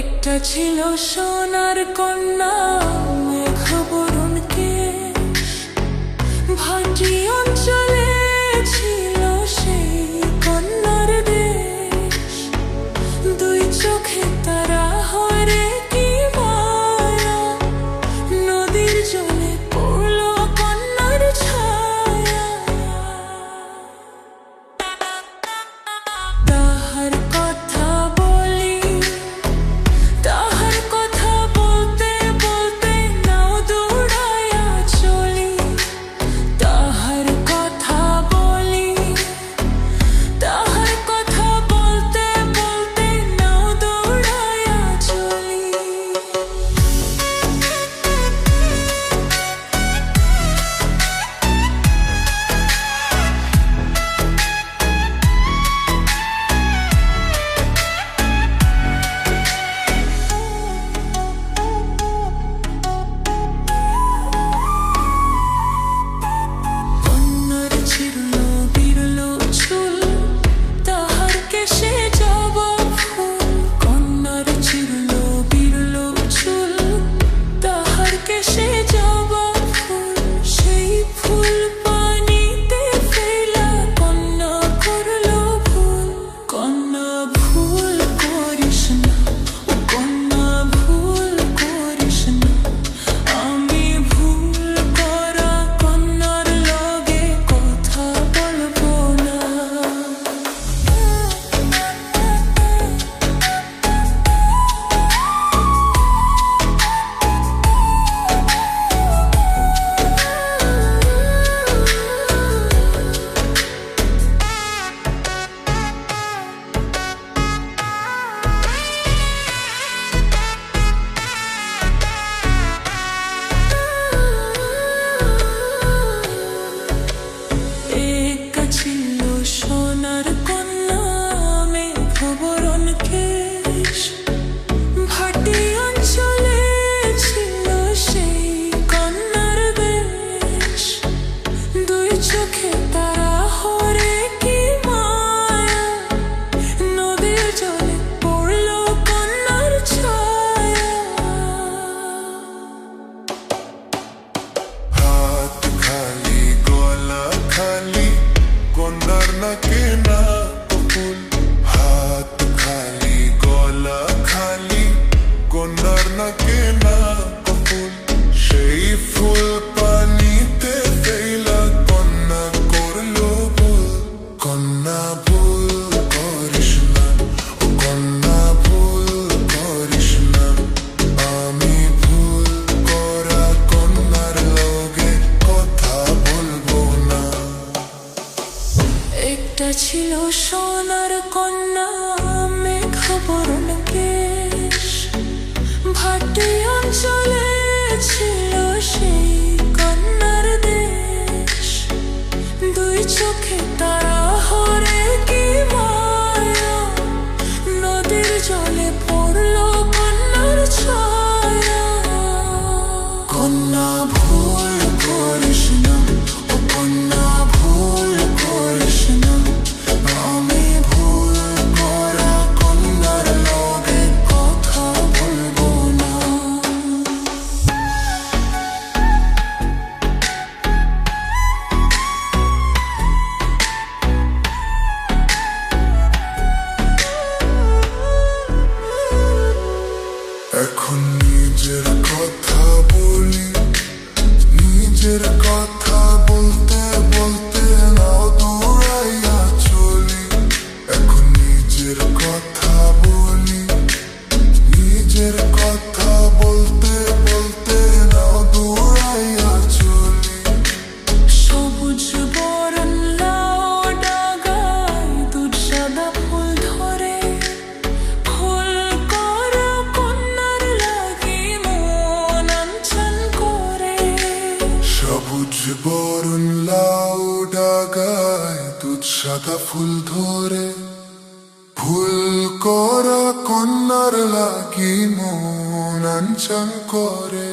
একটা ছিল সোনার কন্যা, মেঘবরণ কেশ, ভাটি অঞ্চলে ছিল সেই কন্যার দেশ। দুই চোখে তারা হরে কি মায়া, নদীর জলে পড়ল কন্যার ছায়া। তাহার কথা বলি, তাহার কথা বলতে বলতে নাও দৌড়াইয়া চলি। তাহার কথা বলি, তাহার কথা বলতে বলতে নাও দৌড়াইয়া চলি। কন্যার ছিড়ল বিরল চুল, তাহার কেশে জবা ফুল। কন্যার ছিড়ল বিরল চুল, তাহার কেশে জবা ফুল। সেই ফুল পানিতে ফেলা কন্যা করল ভুল। কন্যা ভুল করিস না, ও কন্যা ভুল করিস না। আমি ভুল করা কন্যার লগে কথা বলবো না। একা ছিল সোনার কন্যা, মেঘবরণ কেশ, ভাটি অঞ্চলে ছিল সেই কন্যার দেশ। দুই চোখে তারা হরে কি মায়া, নদীর জলে পড়ল কন্যার ছায়া। হাত খালি গলা খালি কন্যার নাকে না ফুল। হাত খালি গলা খালি কন্যার নাকে না ফুল। সেই ফুল পানিতে ফেলা কন্যা করলো ভুল। কন্যা ভুল করিস না, ও কন্যা ভুল করিস না। আমি ভুল করা কন্যার লগে কথা বলবো না। একটা ছিল সোনার কন্যা, মেঘবরণ কেশ, ভাটি অঞ্চলে ছিল সেই কন্যার দেশ। দুই চোখে তারা হরে কি মায়া, নদীর জলে পড়ল কন্যার ছায়া। কন্যা ভুল করিস না, ও কন্যা ভুল করিস না। আমি ভুল করা কন্যার লগে কথা বলবো না। সাদা ফুল ধরে ভুল করা কন্যার লাগি মন আঞ্চল করে।